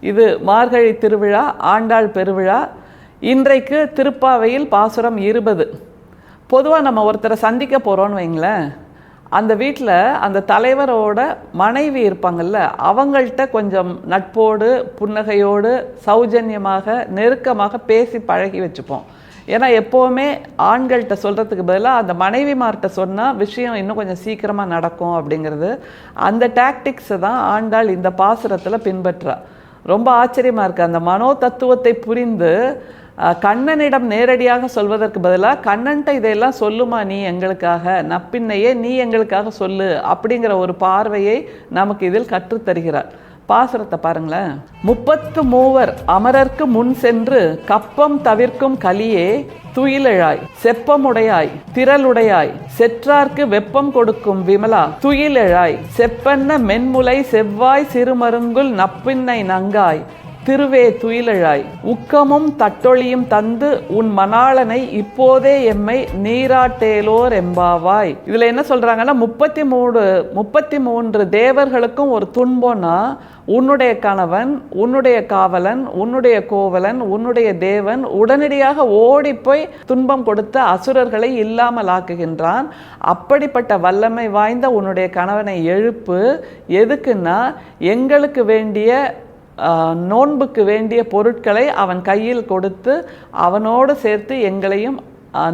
இது மார்கழி திருவிழா, ஆண்டாள் பெருவிழா. இன்றைக்கு திருப்பாவையில் பாசுரம் 20. பொதுவாக நம்ம ஒருத்தரை சந்திக்க போகிறோன்னு வைங்களேன், அந்த வீட்டில் அந்த தலைவரோட மனைவி இருப்பாங்கள்ல, அவங்கள்ட்ட கொஞ்சம் நட்போடு புன்னகையோடு சௌஜன்யமாக நெருக்கமாக பேசி பழகி வச்சுப்போம். ஏன்னா எப்போவுமே ஆண்கள்கிட்ட சொல்கிறதுக்கு பதிலாக அந்த மனைவிமார்கிட்ட சொன்னால் விஷயம் இன்னும் கொஞ்சம் சீக்கிரமாக நடக்கும் அப்படிங்கிறது. அந்த டாக்டிக்ஸை தான் ஆண்டாள் இந்த பாசுரத்தில் பின்பற்றா. ரொம்ப ஆச்சரியமாக இருக்குது. அந்த மனோ தத்துவத்தை புரிந்து கண்ணனிடம் நேரடியாக சொல்வதற்கு பதிலாக கண்ணன்ட்ட இதையெல்லாம் சொல்லுமா நீ எங்களுக்காக, நப்பின்னையே நீ எங்களுக்காக சொல்லு அப்படிங்கிற ஒரு பார்வையை நமக்கு இதில் கற்றுத்தருகிறார். பாசுரத்தை பாருங்களேன். 33 அமரர்க்கு முன் சென்று கப்பம் தவிர்க்கும் கலியே துயிலெழாய் செப்பமுடையாய் திரளுடையாய் செற்றார்க்கு வெப்பம் கொடுக்கும் விமலா துயிலெழாய் செப்பன்ன மென்முலை செவ்வாய் சிறுமருங்குல் நப்பின்னை நங்காய் திருவே துயிலெழாய் உக்கமும் தட்டொழியும் தந்து உன் மணாளனை இப்போதே எம்மை நீராட்டேலோர் எம்பாவாய். இதுல என்ன சொல்றாங்கன்னா, 33 தேவர்களுக்கும் ஒரு துன்பம்னா உன்னுடைய கணவன், உன்னுடைய காவலன், உன்னுடைய கோவலன், உன்னுடைய தேவன் உடனடியாக ஓடி போய் துன்பம் கொடுத்த அசுரர்களை இல்லாமல் ஆக்குகின்றான். அப்படிப்பட்ட வல்லமை வாய்ந்த உன்னுடைய கணவனை எழுப்பு. எதுக்குன்னா, எங்களுக்கு வேண்டிய நோன்புக்கு வேண்டிய பொருட்களை அவன் கையில் கொடுத்து அவனோடு சேர்த்து எங்களையும்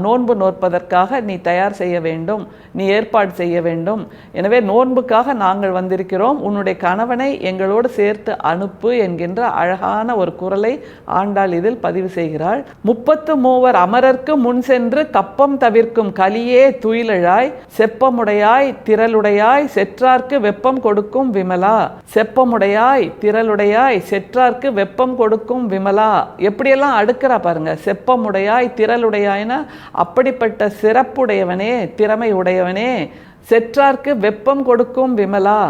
நோன்பு நோற்பதற்காக நீ தயார் செய்ய வேண்டும், நீ ஏற்பாடு செய்ய வேண்டும். எனவே நோன்புக்காக நாங்கள் வந்திருக்கிறோம், உன்னுடைய கணவனை எங்களோடு சேர்த்து அனுப்பு என்கின்ற அழகான ஒரு குரலை ஆண்டாள் இதில் பதிவு செய்கிறாள். 33 அமரர்க்கு முன் சென்று கப்பம் தவிர்க்கும் கலியே துயிலெழாய் செப்பமுடையாய் திரளுடையாய் செற்றார்க்கு வெப்பம் கொடுக்கும் விமலா. செப்பமுடையாய் திரளுடையாய் செற்றார்க்கு வெப்பம் கொடுக்கும் விமலா. எப்படியெல்லாம் அடுக்கிறா பாருங்க. செப்பமுடையாய் திரளுடையாய்னா அப்படிப்பட்ட சிறப்புடையவனே, திறமை உடையவனே. செற்றார்க்கு வெப்பம் கொடுக்கும் விமலா,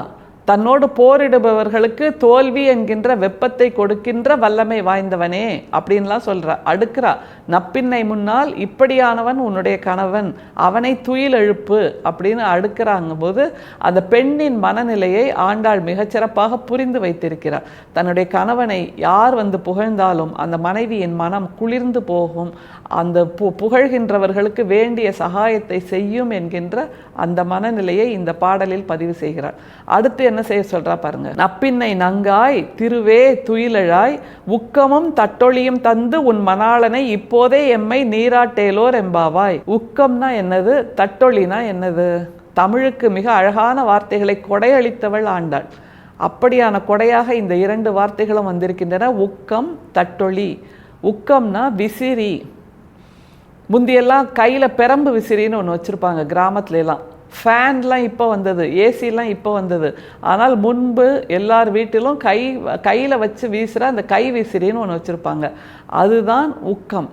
தன்னோடு போரிடுபவர்களுக்கு தோல்வி என்கின்ற வெப்பத்தை கொடுக்கின்ற வல்லமை வாய்ந்தவனே அப்படின்லாம் சொல்ற. அடுக்கிறா. நப்பின்னை முன்னால் இப்படியானவன் உன்னுடைய கணவன், அவனை துயில் எழுப்பு அப்படின்னு அடுக்கிறாங்க போது அந்த பெண்ணின் மனநிலையை ஆண்டாள் மிகச்சிறப்பாக புரிந்து வைத்திருக்கிறார். தன்னுடைய கணவனை யார் வந்து புகழ்ந்தாலும் அந்த மனைவியின் மனம் குளிர்ந்து போகும், அந்த புகழ்கின்றவர்களுக்கு வேண்டிய சகாயத்தை செய்யும் என்கின்ற அந்த மனநிலையை இந்த பாடலில் பதிவு செய்கிறார். அடுத்து என்ன செய்ய சொல்றா பாருங்க. நப்பின்னை நங்காய் திருவே துயிலெழாய் உக்கமும் தட்டொழியும் தந்து உன் மணாளனை இப்போதே எம்மை நீராட்டேலோர் எம்பாவாய். உக்கம்னா என்னது, தட்டொழினா என்னது? தமிழுக்கு மிக அழகான வார்த்தைகளை கொடையளித்தவள் ஆண்டாள். அப்படியான கொடையாக இந்த 2 வார்த்தைகளும் வந்திருக்கின்றன. உக்கம், தட்டொழி. உக்கம்னா விசிறி. முந்தியெல்லாம் கையில் பெரம்பு விசிறின்னு ஒன்று வச்சுருப்பாங்க கிராமத்துலலாம். ஃபேன்லாம் இப்போ வந்தது, ஏசிலாம் இப்போ வந்தது. ஆனால் முன்பு எல்லார் வீட்டிலும் கையில் வச்சு வீசுகிற அந்த கை விசிறின்னு ஒன்று வச்சுருப்பாங்க. அதுதான் உக்கம்.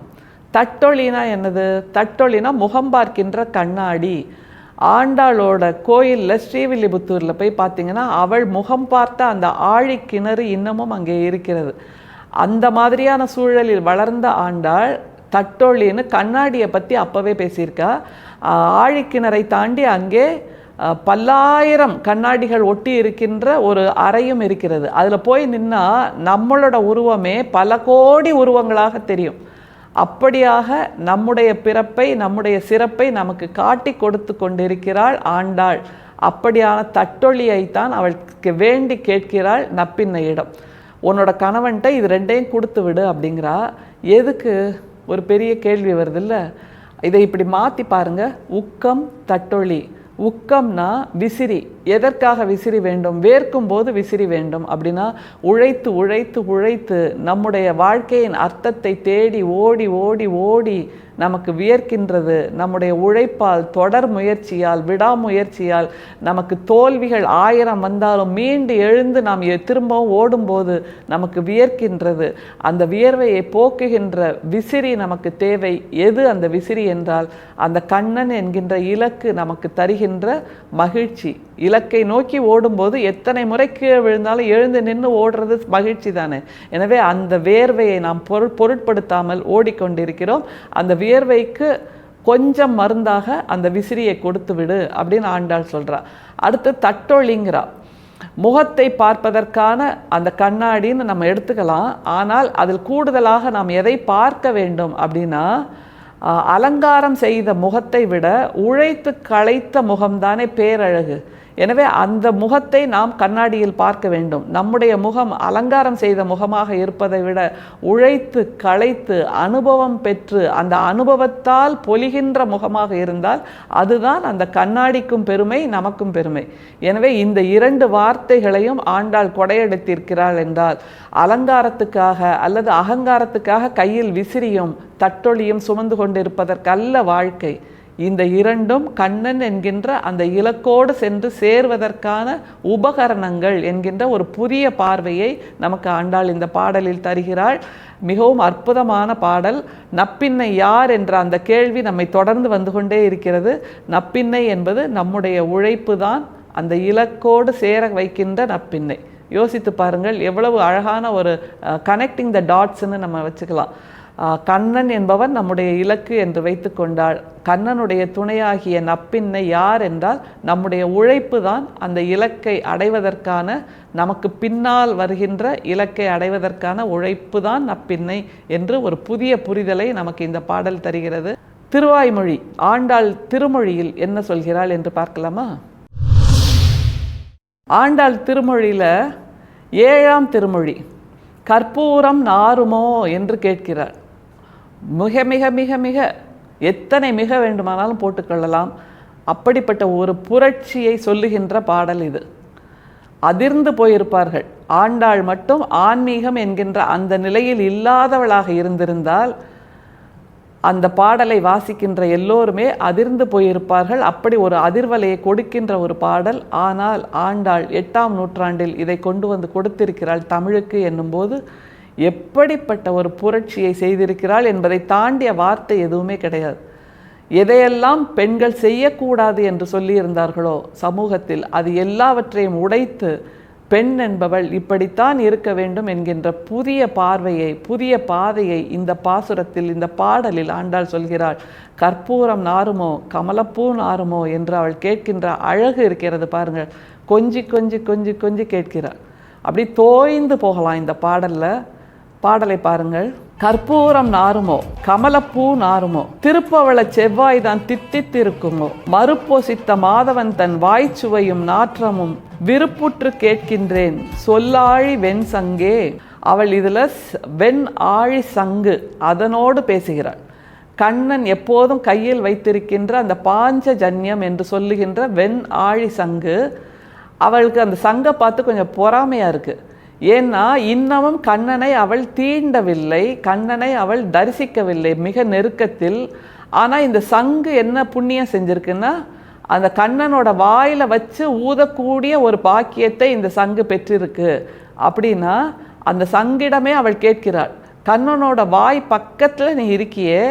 தட்டொழினா என்னது? தட்டொழினா முகம் பார்க்கின்ற கண்ணாடி. ஆண்டாளோட கோயிலில் ஸ்ரீவில்லிபுத்தூரில் போய் பார்த்தீங்கன்னா அவள் முகம் பார்த்த அந்த ஆழிக்கிணறு இன்னமும் அங்கே இருக்கிறது. அந்த மாதிரியான சூழலில் வளர்ந்த ஆண்டாள் தட்டொழின்னு கண்ணாடியை பற்றி அப்போவே பேசியிருக்கா. ஆழிக்கிணறை தாண்டி அங்கே பல்லாயிரம் கண்ணாடிகள் ஒட்டி இருக்கின்ற ஒரு அறையும் இருக்கிறது. அதில் போய் நின்னா நம்மளோட உருவமே பல கோடி உருவங்களாக தெரியும். அப்படியாக நம்முடைய பிறப்பை, நம்முடைய சிறப்பை நமக்கு காட்டி கொடுத்து கொண்டிருக்கிறாள் ஆண்டாள். அப்படியான தட்டொழியைத்தான் அவளுக்கு வேண்டி கேட்கிறாள் நப்பின்னையிடம். உன்னோட கணவன்கிட்ட இது 2ஐயும் கொடுத்து விடு அப்படிங்கிறா. எதுக்கு? ஒரு பெரிய கேள்வி வருது இல்லை? இதை இப்படி மாற்றி பாருங்க. உக்கம், தட்டொழி. உக்கம்னா விசிறி. எதற்காக விசிறி வேண்டும்? வேர்க்கும் போது விசிறி வேண்டும். அப்படின்னா உழைத்து உழைத்து உழைத்து நம்முடைய வாழ்க்கையின் அர்த்தத்தை தேடி ஓடி ஓடி ஓடி நமக்கு வியர்க்கின்றது. நம்முடைய உழைப்பால், தொடர் முயற்சியால், விடாமுயற்சியால் நமக்கு தோல்விகள் 1000 வந்தாலும் மீண்டு எழுந்து நாம் திரும்பவும் ஓடும்போது நமக்கு வியர்க்கின்றது. அந்த வியர்வையை போக்குகின்ற விசிறி நமக்கு தேவை. எது அந்த விசிறி என்றால் அந்த கண்ணன் என்கின்ற இலக்கு நமக்கு தருகின்ற மகிழ்ச்சி. இலக்கை நோக்கி ஓடும்போது எத்தனை முறை கீழே விழுந்தாலும் எழுந்து நின்று ஓடுறது மகிழ்ச்சி தானே. எனவே அந்த வேர்வையை நாம் பொருட்படுத்தாமல் ஓடிக்கொண்டிருக்கிறோம். அந்த வியர்வைக்கு கொஞ்சம் மருந்தாக அந்த விசிறியை கொடுத்து விடு அப்படின்னு ஆண்டாள் சொல்கிறா. அடுத்து தட்டொழிங்கிறா. முகத்தை பார்ப்பதற்கான அந்த கண்ணாடின்னு நம்ம எடுத்துக்கலாம். ஆனால் அதில் கூடுதலாக நாம் எதை பார்க்க வேண்டும் அப்படின்னா, அலங்காரம் செய்த முகத்தை விட உழைத்து களைத்த முகம்தானே பேரழகு. எனவே அந்த முகத்தை நாம் கண்ணாடியில் பார்க்க வேண்டும். நம்முடைய முகம் அலங்காரம் செய்த முகமாக இருப்பதை விட உழைத்து களைத்து அனுபவம் பெற்று அந்த அனுபவத்தால் பொலிகின்ற முகமாக இருந்தால் அதுதான் அந்த கண்ணாடிக்கும் பெருமை, நமக்கும் பெருமை. எனவே இந்த 2 வார்த்தைகளையும் ஆண்டாள் கொடையெடுத்திருக்கிறாள் என்றால், அலங்காரத்துக்காக அல்லது அகங்காரத்துக்காக கையில் விசிறியும் தட்டொழியும் சுமந்து கொண்டிருப்பதற்கல்ல வாழ்க்கை. இந்த 2ம் கண்ணன் என்கின்ற அந்த இலக்கோடு சென்று சேர்வதற்கான உபகரணங்கள் என்கின்ற ஒரு புதிய பார்வையை நமக்கு ஆண்டாள் இந்த பாடலில் தருகிறாள். மிகவும் அற்புதமான பாடல். நப்பின்னை யார் என்ற அந்த கேள்வி நம்மை தொடர்ந்து வந்து கொண்டே இருக்கிறது. நப்பின்னை என்பது நம்முடைய உழைப்பு தான் அந்த இலக்கோடு சேர வைக்கின்ற நப்பின்னை. யோசித்து பாருங்கள், எவ்வளவு அழகான ஒரு கனெக்டிங் த டாட்ஸ்ன்னு நம்ம வச்சுக்கலாம். கண்ணன் என்பவன் நம்முடைய இலக்கு என்று வைத்து கொண்டாள். கண்ணனுடைய துணையாகிய நப்பின்னை யார் என்றால் நம்முடைய உழைப்பு தான் அந்த இலக்கை அடைவதற்கான, நமக்கு பின்னால் வருகின்ற இலக்கை அடைவதற்கான உழைப்பு தான் நப்பின்னை என்று ஒரு புதிய புரிதலை நமக்கு இந்த பாடல் தருகிறது. திருவாய்மொழி, ஆண்டாள் திருமொழியில் என்ன சொல்கிறாள் என்று பார்க்கலாமா? ஆண்டாள் திருமொழியில் 7ஆம் திருமொழி, கற்பூரம் நாருமோ என்று கேட்கிறாள். மிக மிக மிக மிக எத்தனை மிக வேண்டுமானாலும் போட்டுக்கொள்ளலாம். அப்படிப்பட்ட ஒரு புரட்சியை சொல்லுகின்ற பாடல் இது. அதிர்ந்து போயிருப்பார்கள். ஆண்டாள் மட்டும் ஆன்மீகம் என்கின்ற அந்த நிலையில் இல்லாதவளாக இருந்திருந்தால் அந்த பாடலை வாசிக்கின்ற எல்லோருமே அதிர்ந்து போயிருப்பார்கள். அப்படி ஒரு அதிர்வலையை கொடுக்கின்ற ஒரு பாடல். ஆனால் ஆண்டாள் 8ஆம் நூற்றாண்டில் இதை கொண்டு வந்து கொடுத்திருக்கிறாள் தமிழுக்கு என்னும்போது எப்படிப்பட்ட ஒரு புரட்சியை செய்திருக்கிறாள் என்பதை தாண்டிய வார்த்தை எதுவுமே கிடையாது. எதையெல்லாம் பெண்கள் செய்யக்கூடாது என்று சொல்லியிருந்தார்களோ சமூகத்தில், அது எல்லாவற்றையும் உடைத்து பெண் என்பவள் இப்படித்தான் இருக்க வேண்டும் என்கின்ற புதிய பார்வையை, புதிய பாதையை இந்த பாசுரத்தில், இந்த பாடலில் ஆண்டாள் சொல்கிறாள். கற்பூரம் நாருமோ கமலப்பூ நாருமோ என்று அவள் கேட்கின்ற அழகு இருக்கிறது பாருங்கள். கொஞ்சி கொஞ்சி கொஞ்சி கொஞ்சி கேட்கிறாள். அப்படி தோய்ந்து போகலாம் இந்த பாடலை பாருங்கள். கற்பூரம் நாருமோ கமலப்பூ நாருமோ, திருப்பவள செவ்வாய் தான் தித்தித்திருக்குமோ, மறுப்பொசித்த மாதவன் தன் வாய்ச்சுவையும் நாற்றமும் விருப்புற்று கேட்கின்றேன் சொல்லாழி வெண் சங்கே. அவள் இதில் வெண் ஆழி சங்கு அதனோடு பேசுகிறாள். கண்ணன் எப்போதும் கையில் வைத்திருக்கின்ற அந்த பாஞ்சஜன்யம் என்று சொல்லுகின்ற வெண் ஆழி சங்கு, அவளுக்கு அந்த சங்கை பார்த்து கொஞ்சம் பொறாமையாக இருக்குது. ஏன்னா இன்னமும் கண்ணனை அவள் தீண்டவில்லை, கண்ணனை அவள் தரிசிக்கவில்லை மிக நெருக்கத்தில். ஆனால் இந்த சங்கு என்ன புண்ணியம் செஞ்சிருக்குன்னா, அந்த கண்ணனோட வாயில் வச்சு ஊதக்கூடிய ஒரு பாக்கியத்தை இந்த சங்கு பெற்றிருக்கு. அப்படின்னா அந்த சங்கிடமே அவள் கேட்கிறாள், கண்ணனோட வாய் பக்கத்தில் நீ இருக்கியே,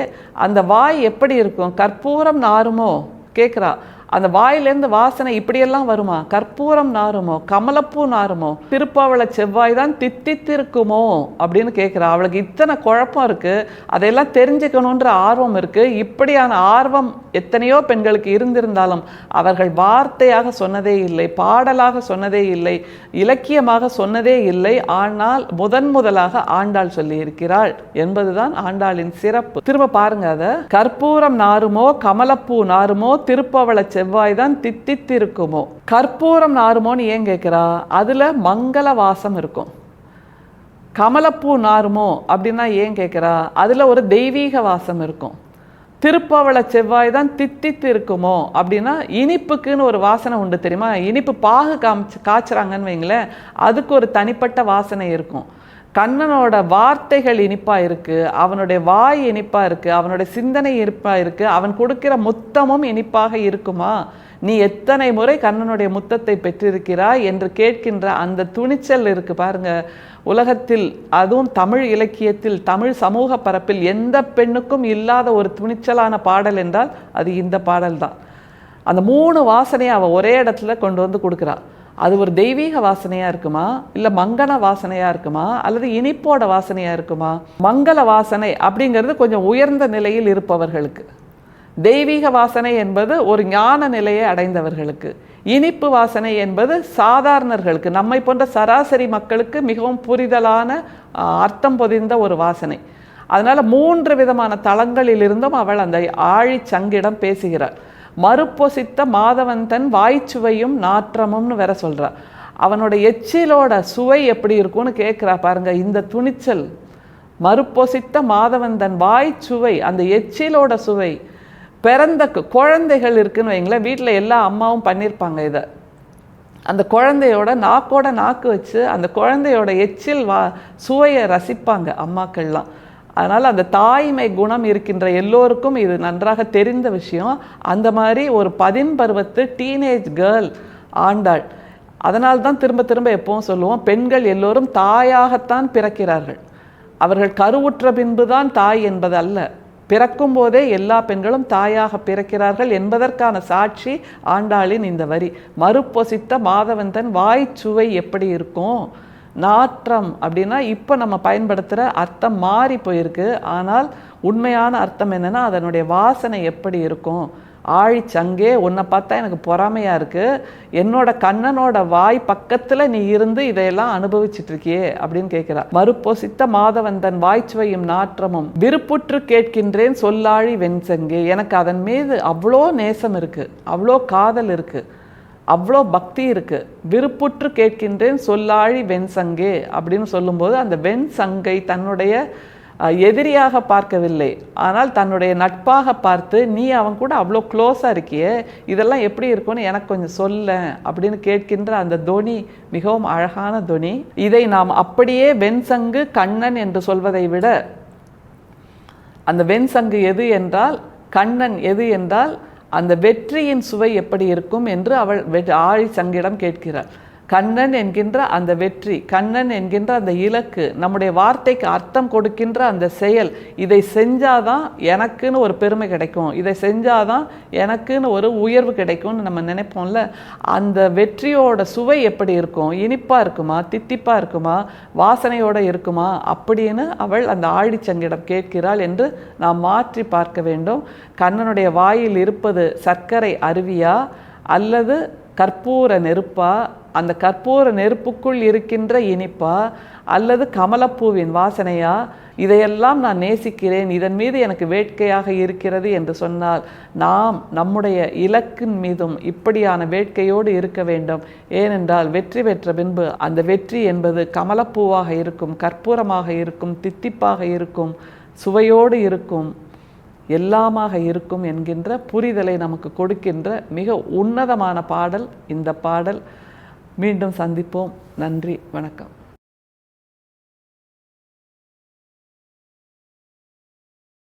அந்த வாய் எப்படி இருக்கும்? கற்பூரம் நாருமோ கேட்குறா. அந்த வாயிலேருந்து வாசனை இப்படியெல்லாம் வருமா? கற்பூரம் நாருமோ கமலப்பூ நாருமோ, திருப்பாவள செவ்வாய் தான் தித்தித்திருக்குமோ அப்படின்னு கேட்குறா. அவளுக்கு இத்தனை குழப்பம் இருக்குது, அதையெல்லாம் தெரிஞ்சுக்கணுன்ற ஆர்வம் இருக்குது. இப்படியான ஆர்வம் எத்தனையோ பெண்களுக்கு இருந்திருந்தாலும் அவர்கள் வார்த்தையாக சொன்னதே இல்லை, பாடலாக சொன்னதே இல்லை, இலக்கியமாக சொன்னதே இல்லை. ஆனால் முதலாக ஆண்டாள் சொல்லி இருக்கிறாள் என்பதுதான் ஆண்டாளின் சிறப்பு. திரும்ப பாருங்க, அதை கற்பூரம் நாருமோ கமலப்பூ நாருமோ, திருப்பாவள செவ்வாய் தான் தித்தித்திருக்குமோ. கற்பூரம் நாருமோன்னு ஏன் கேட்கிறா? அதுல மங்கள வாசம் இருக்கும். கமலப்பூ நாருமோ அப்படின்னா ஏன் கேட்கிறா? அதுல ஒரு தெய்வீக வாசம் இருக்கும். திருப்பாவள செவ்வாய் தான் தித்தித்து இருக்குமோ அப்படின்னா இனிப்புக்குன்னு ஒரு வாசனை உண்டு தெரியுமா? இனிப்பு பாகு காய்ச்சுறாங்கன்னு வைங்களேன், அதுக்கு ஒரு தனிப்பட்ட வாசனை இருக்கும். கண்ணனோட வார்த்தைகள் இனிப்பாக இருக்குது, அவனுடைய வாய் இனிப்பாக இருக்குது, அவனுடைய சிந்தனை இனிப்பாக இருக்குது, அவன் கொடுக்கிற முத்தமும் இனிப்பாக இருக்குமா? நீ எத்தனை முறை கண்ணனுடைய முத்தத்தை பெற்றிருக்கிறாய் என்று கேட்கின்ற அந்த துணிச்சல் இருக்கு பாருங்க. உலகத்தில், அதுவும் தமிழ் இலக்கியத்தில், தமிழ் சமூக பரப்பில் எந்த பெண்ணுக்கும் இல்லாத ஒரு துணிச்சலான பாடல் என்றால் அது இந்த பாடல் தான். அந்த 3 வாசனையை அவள் ஒரே இடத்துல கொண்டு வந்து கொடுக்குறா. அது ஒரு தெய்வீக வாசனையாக இருக்குமா, இல்லை மங்கள வாசனையாக இருக்குமா, அல்லது இனிப்போட வாசனையாக இருக்குமா? மங்கள வாசனை அப்படிங்கிறது கொஞ்சம் உயர்ந்த நிலையில் இருப்பவர்களுக்கு, தெய்வீக வாசனை என்பது ஒரு ஞான நிலையை அடைந்தவர்களுக்கு. இனிப்பு வாசனை என்பது சாதாரணர்களுக்கு, நம்மை போன்ற சராசரி மக்களுக்கு மிகவும் புரிதலான அர்த்தம் பொதிந்த ஒரு வாசனை. அதனால் 3 விதமான தளங்களிலிருந்தும் அவள் அந்த ஆழிச்சங்கிடம் பேசுகிறாள். மறுப்பொசித்த மாதவன் தன் வாய்ச்சுவையும் நாற்றமும்னு வேற சொல்கிறார். அவனோட எச்சிலோட சுவை எப்படி இருக்கும்னு கேட்குறா பாருங்க. இந்த துணிச்சல், மறுப்பொசித்த மாதவன் தன் வாய்ச்சுவை, அந்த எச்சிலோட சுவை. பிறந்த குழந்தைகள் இருக்குன்னு வைங்களேன், வீட்டில் எல்லா அம்மாவும் பண்ணியிருப்பாங்க இதை. அந்த குழந்தையோட நாக்கோட நாக்கு வச்சு அந்த குழந்தையோட எச்சில் சுவையை ரசிப்பாங்க அம்மாக்கள்லாம். அதனால் அந்த தாய்மை குணம் இருக்கின்ற எல்லோருக்கும் இது நன்றாக தெரிந்த விஷயம். அந்த மாதிரி ஒரு 10 பருவத்து டீனேஜ் கேர்ள் ஆண்டாள். அதனால்தான் திரும்ப திரும்ப எப்பவும் சொல்லுவோம், பெண்கள் எல்லோரும் தாயாகத்தான் பிறக்கிறார்கள். அவர்கள் கருவுற்ற பின்புதான் தாய் என்பது அல்ல. பிறக்கும் போதே எல்லா பெண்களும் தாயாக பிறக்கிறார்கள் என்பதற்கான சாட்சி ஆண்டாளின் இந்த வரி. மறுப்பொசித்த மாதவன் தன் வாய்ச்சுவை எப்படி இருக்கும். நாற்றம் அப்படின்னா இப்போ நம்ம பயன்படுத்துகிற அர்த்தம் மாறி போயிருக்கு. ஆனால் உண்மையான அர்த்தம் என்னென்னா அதனுடைய வாசனை எப்படி இருக்கும். ஆழிச்சங்கே, உன்னை பார்த்தா எனக்கு பொறாமையாக இருக்குது, என்னோட கண்ணனோட வாய் பக்கத்தில் நீ இருந்து இதையெல்லாம் அனுபவிச்சுட்டு இருக்கியே அப்படின்னு கேட்குறா. மறுப்பொசித்த மாதவன் தன் வாய்ச்சுவையும் நாற்றமும் விருப்புற்று கேட்கின்றேன் சொல்லாழி வெண்சங்கே. எனக்கு அதன் மீது அவ்வளோ நேசம் இருக்குது, அவ்வளோ காதல் இருக்குது, அவ்வளோ பக்தி இருக்குது. விருப்புற்று கேட்கின்றேன் சொல்லாழி வெண்சங்கே அப்படின்னு சொல்லும்போது அந்த வெண்சங்கை தன்னுடைய எதிரியாக பார்க்கவில்லை, ஆனால் தன்னுடைய நட்பாக பார்த்து, நீ அவன் கூட அவ்வளோ க்ளோஸாக இருக்கியே, இதெல்லாம் எப்படி இருக்கும்னு எனக்கு கொஞ்சம் சொல்ல அப்படின்னு கேட்கின்ற அந்த தொனி மிகவும் அழகான தொனி. இதை நாம் அப்படியே வெண்சங்கு கண்ணன் என்று சொல்வதை விட, அந்த வெண்சங்கு எது என்றால், கண்ணன் எது என்றால், அந்த வெற்றியின் சுவை எப்படி இருக்கும் என்று அவள் ஆழிச்சங்கிடம் கேட்கிறாள். கண்ணன் என்கின்ற அந்த வெற்றி, கண்ணன் என்கின்ற அந்த இலக்கு, நம்முடைய வார்த்தைக்கு அர்த்தம் கொடுக்கின்ற அந்த செயல், இதை செஞ்சாதான் எனக்குன்னு ஒரு பெருமை கிடைக்கும், இதை செஞ்சாதான் எனக்குன்னு ஒரு உயர்வு கிடைக்கும்னு நம்ம நினைப்போம்ல. அந்த வெற்றியோட சுவை எப்படி இருக்கும், இனிப்பாக இருக்குமா, தித்திப்பாக இருக்குமா, வாசனையோடு இருக்குமா அப்படின்னு அவள் அந்த ஆழிச்சங்கிடம் கேட்கிறாள் என்று நாம் மாற்றி பார்க்க வேண்டும். கண்ணனுடைய வாயில் இருப்பது சர்க்கரை அருவியா அல்லது கற்பூர நெருப்பா, அந்த கற்பூர நெருப்புக்குள் இருக்கின்ற இனிப்பா அல்லது கமலப்பூவின் வாசனையா, இதையெல்லாம் நான் நேசிக்கிறேன், இதன் மீது எனக்கு வேட்கையாக இருக்கிறது என்று சொன்னால் நாம் நம்முடைய இலக்கின் மீதும் இப்படியான வேட்கையோடு இருக்க வேண்டும். ஏனென்றால் வெற்றி பெற்ற பின்பு அந்த வெற்றி என்பது கமலப்பூவாக இருக்கும், கற்பூரமாக இருக்கும், தித்திப்பாக இருக்கும், சுவையோடு இருக்கும், எல்லாமாக இருக்கும் என்கின்ற புரிதலை நமக்கு கொடுக்கின்ற மிக உன்னதமான பாடல் இந்த பாடல். மீண்டும் சந்திப்போம். நன்றி, வணக்கம்.